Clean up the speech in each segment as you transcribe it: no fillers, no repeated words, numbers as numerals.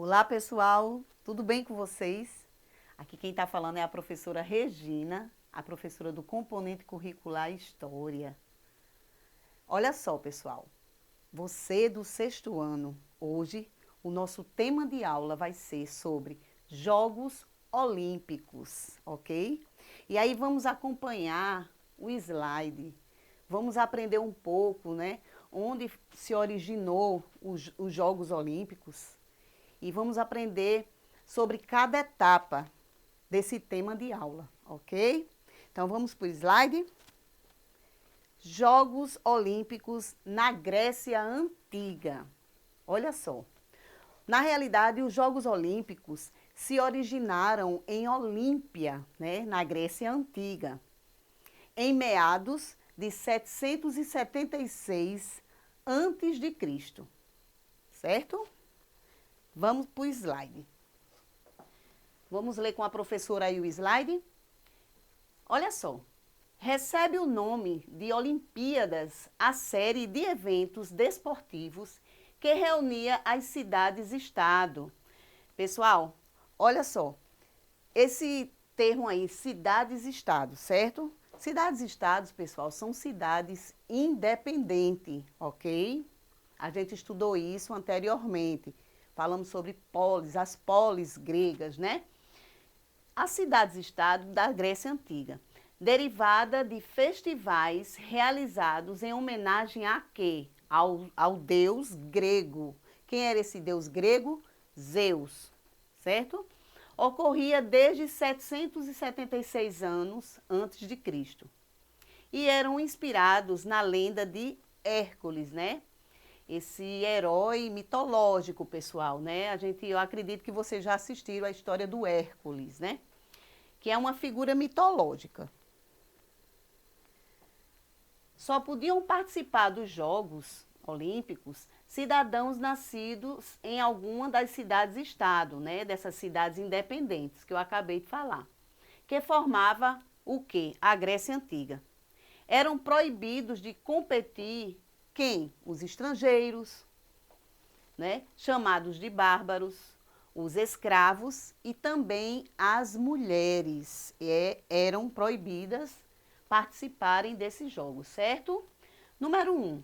Olá, pessoal, tudo bem com vocês? Aqui quem está falando é a professora Regina, a professora do componente curricular História. Olha só, pessoal, você do sexto ano, hoje o nosso tema de aula vai ser sobre Jogos Olímpicos, ok? E aí vamos acompanhar o slide, vamos aprender um pouco, né? Onde se originou os Jogos Olímpicos e vamos aprender sobre cada etapa desse tema de aula, ok? Então vamos para o slide. Jogos Olímpicos na Grécia Antiga. Olha só. Na realidade, os Jogos Olímpicos se originaram em Olímpia, né, na Grécia Antiga, em meados de 776 antes de Cristo, certo? Vamos para o slide. Vamos ler com a professora aí o slide? Olha só. Recebe o nome de Olimpíadas a série de eventos desportivos que reunia as cidades-estado. Pessoal, olha só. Esse termo aí, cidades-estado, certo? Cidades-estados, pessoal, são cidades independentes, ok? A gente estudou isso anteriormente. Falamos sobre polis, as polis gregas, né? As cidades-estado da Grécia Antiga, derivada de festivais realizados em homenagem a quê? Ao deus grego. Quem era esse deus grego? Zeus, certo? Ocorria desde 776 anos antes de Cristo. E eram inspirados na lenda de Hércules, né? Esse herói mitológico, pessoal, né? Eu acredito que vocês já assistiram a história do Hércules, né? Que é uma figura mitológica. Só podiam participar dos Jogos Olímpicos cidadãos nascidos em alguma das cidades-estado, né? Dessas cidades independentes que eu acabei de falar, que formava o quê? A Grécia Antiga. Eram proibidos de competir quem? Os estrangeiros, né? Chamados de bárbaros, os escravos e também as mulheres eram proibidas participarem desses jogos, certo? Número 1.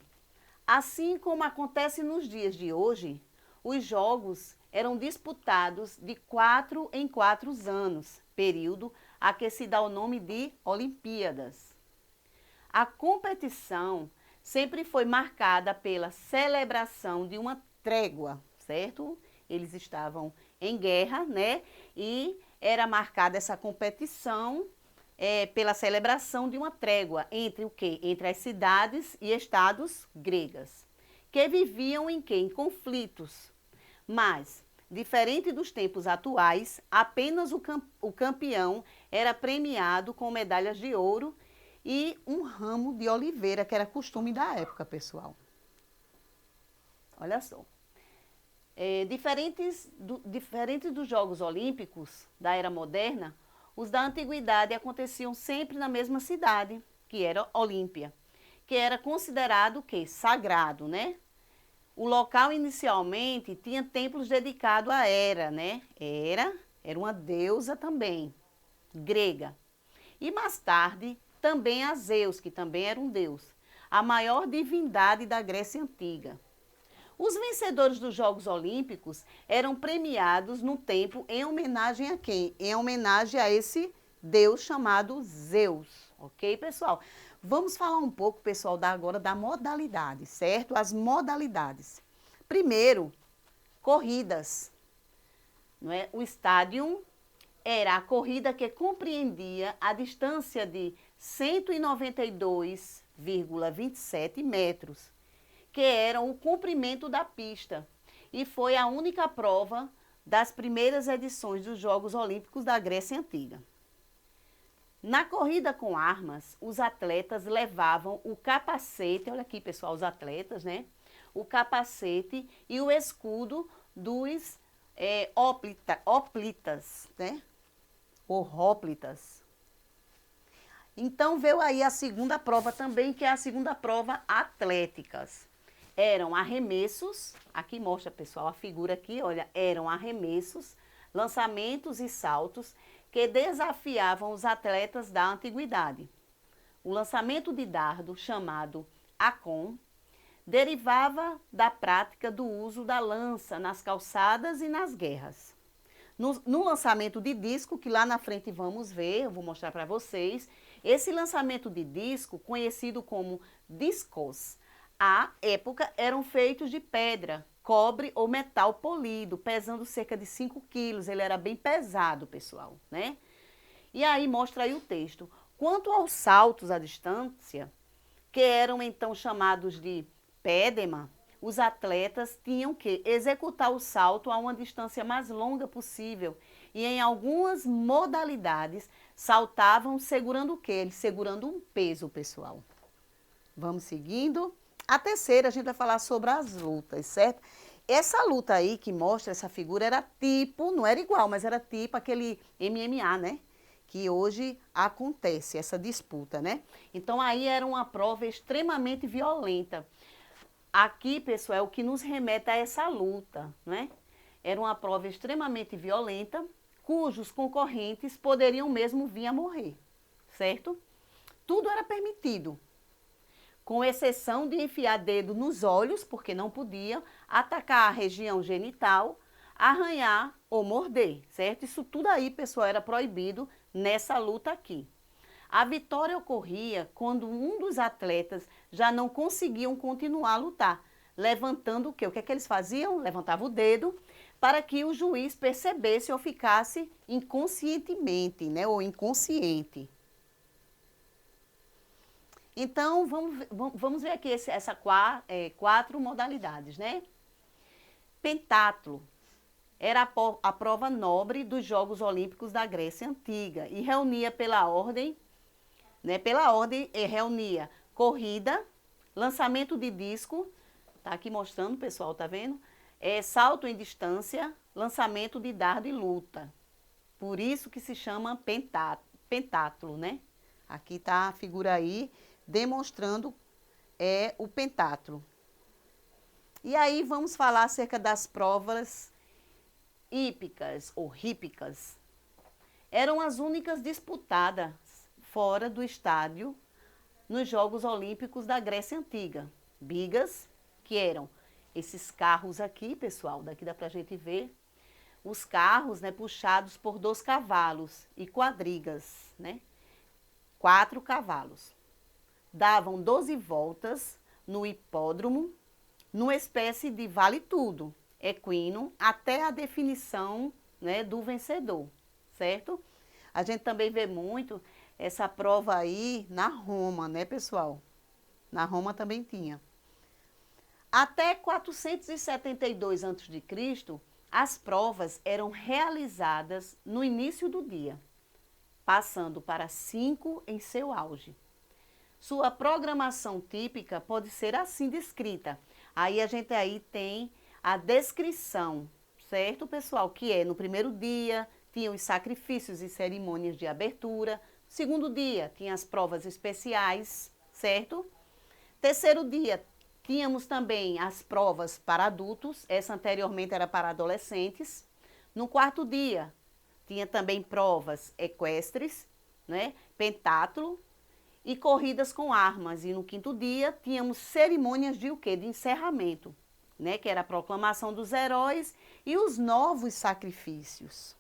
Assim como acontece nos dias de hoje, os jogos eram disputados de 4 em 4 anos, período a que se dá o nome de Olimpíadas. A competição sempre foi marcada pela celebração de uma trégua, certo? Eles estavam em guerra, né? E era marcada essa competição pela celebração de uma trégua entre o quê? Entre as cidades e estados gregas, que viviam em quê? Em conflitos. Mas, diferente dos tempos atuais, apenas o campeão era premiado com medalhas de ouro e um ramo de oliveira, que era costume da época, pessoal. Olha só. Diferentes dos Jogos Olímpicos da era moderna, os da antiguidade aconteciam sempre na mesma cidade, que era Olímpia, que era considerado o quê? Sagrado, né? O local inicialmente tinha templos dedicados a Hera, né? Era uma deusa também, grega. E mais tarde, também a Zeus, que também era um deus, a maior divindade da Grécia Antiga. Os vencedores dos Jogos Olímpicos eram premiados no tempo em homenagem a quem? Em homenagem a esse deus chamado Zeus, ok, pessoal? Vamos falar um pouco, pessoal, agora da modalidade, certo? As modalidades. Primeiro, corridas. Não é? O estádio era a corrida que compreendia a distância de 192,27 metros, que eram o comprimento da pista, e foi a única prova das primeiras edições dos Jogos Olímpicos da Grécia Antiga. Na corrida com armas, os atletas levavam o capacete, olha aqui, pessoal, os atletas, né? O capacete e o escudo dos hoplitas, né? Ou hóplitas. Então veio aí a segunda prova também, que é a segunda prova atléticas. eram arremessos, aqui mostra, pessoal, a figura aqui, olha, eram arremessos, lançamentos e saltos que desafiavam os atletas da antiguidade. O lançamento de dardo, chamado acon, derivava da prática do uso da lança nas calçadas e nas guerras. No lançamento de disco, que lá na frente vamos ver, eu vou mostrar para vocês, esse lançamento de disco, conhecido como discos, à época eram feitos de pedra, cobre ou metal polido, pesando cerca de 5 quilos, ele era bem pesado, pessoal, né? E aí mostra aí o texto. Quanto aos saltos à distância, que eram então chamados de pédema, os atletas tinham que executar o salto a uma distância mais longa possível e em algumas modalidades saltavam segurando o quê? Segurando um peso, pessoal. Vamos seguindo. A terceira a gente vai falar sobre as lutas, certo? Essa luta aí que mostra essa figura era tipo, não era igual, mas era tipo aquele MMA, né? Que hoje acontece, essa disputa, né? Então aí era uma prova extremamente violenta. Aqui, pessoal, é o que nos remete a essa luta, né? Era uma prova extremamente violenta, cujos concorrentes poderiam mesmo vir a morrer, certo? Tudo era permitido, com exceção de enfiar dedo nos olhos, porque não podia, atacar a região genital, arranhar ou morder, certo? Isso tudo aí, pessoal, era proibido nessa luta aqui. A vitória ocorria quando um dos atletas já não conseguiam continuar a lutar, levantando o quê? O que é que eles faziam? Levantavam o dedo para que o juiz percebesse ou ficasse inconscientemente, né? Ou inconsciente. Então, vamos ver aqui essa quatro modalidades, né? Pentatlo era a prova nobre dos Jogos Olímpicos da Grécia Antiga e reunia pela ordem, reunia corrida, lançamento de disco, tá aqui mostrando, pessoal, tá vendo? Salto em distância, lançamento de dardo e luta. Por isso que se chama pentatlo, né? Aqui tá a figura aí demonstrando o pentatlo. E aí vamos falar acerca das provas hípicas ou hípicas. Eram as únicas disputadas fora do estádio nos Jogos Olímpicos da Grécia Antiga. Bigas, que eram esses carros aqui, pessoal, daqui dá pra gente ver, os carros, né, puxados por 2 cavalos e quadrigas, né, 4 cavalos. Davam 12 voltas no hipódromo, numa espécie de vale-tudo, equino, até a definição, né, do vencedor, certo? A gente também vê muito essa prova aí na Roma, né, pessoal? Na Roma também tinha. Até 472 a.C., as provas eram realizadas no início do dia, passando para 5 em seu auge. Sua programação típica pode ser assim descrita. Aí a gente aí tem a descrição, certo, pessoal? Que é no primeiro dia, tinha os sacrifícios e cerimônias de abertura. Segundo dia, tinha as provas especiais, certo? Terceiro dia, tínhamos também as provas para adultos. Essa anteriormente era para adolescentes. No quarto dia, tinha também provas equestres, né? Pentatlo e corridas com armas. E no quinto dia, tínhamos cerimônias de o quê? De encerramento, né? Que era a proclamação dos heróis e os novos sacrifícios,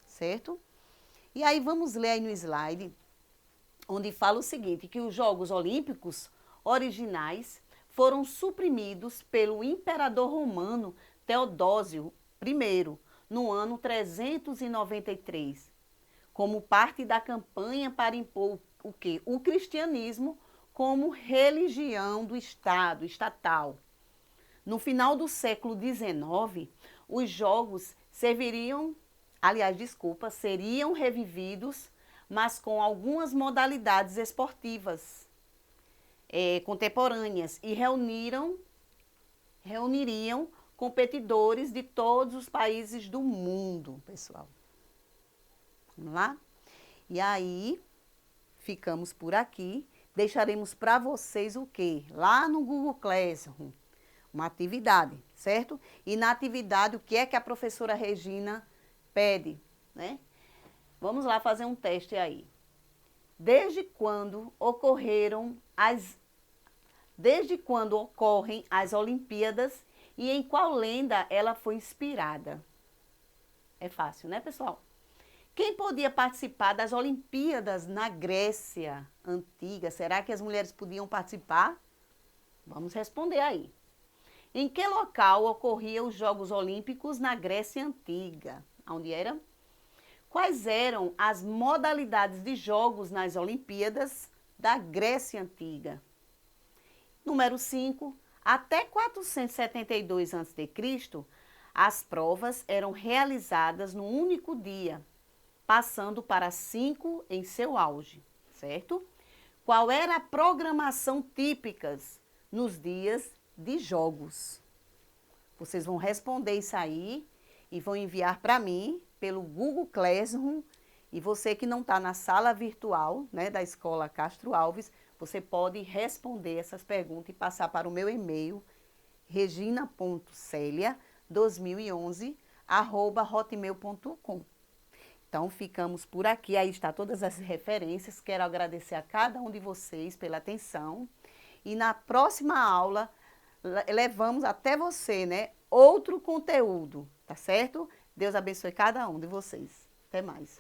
certo? E aí vamos ler aí no slide, onde fala o seguinte, que os Jogos Olímpicos originais foram suprimidos pelo imperador romano Teodósio I, no ano 393, como parte da campanha para impor o quê? O cristianismo como religião do Estado, estatal. No final do século XIX, os jogos seriam revividos, mas com algumas modalidades esportivas contemporâneas e reuniriam competidores de todos os países do mundo, pessoal. Vamos lá? E aí, ficamos por aqui. Deixaremos para vocês o quê? Lá no Google Classroom, uma atividade, certo? E na atividade, o que é que a professora Regina pede, né? Vamos lá fazer um teste aí. Desde quando ocorrem as Olimpíadas e em qual lenda ela foi inspirada? É fácil, né, pessoal? Quem podia participar das Olimpíadas na Grécia Antiga? Será que as mulheres podiam participar? Vamos responder aí. Em que local ocorriam os Jogos Olímpicos na Grécia Antiga? Onde era? Quais eram as modalidades de jogos nas Olimpíadas da Grécia Antiga? Número 5. Até 472 a.C., as provas eram realizadas num único dia, passando para 5 em seu auge, certo? Qual era a programação típica nos dias de jogos? Vocês vão responder isso aí e vão enviar para mim pelo Google Classroom. E você que não está na sala virtual, né, da Escola Castro Alves, você pode responder essas perguntas e passar para o meu e-mail, regina.celia2011@hotmail.com. Então, ficamos por aqui. Aí está todas as referências. Quero agradecer a cada um de vocês pela atenção. E na próxima aula, levamos até você, né, outro conteúdo, tá certo? Deus abençoe cada um de vocês. Até mais.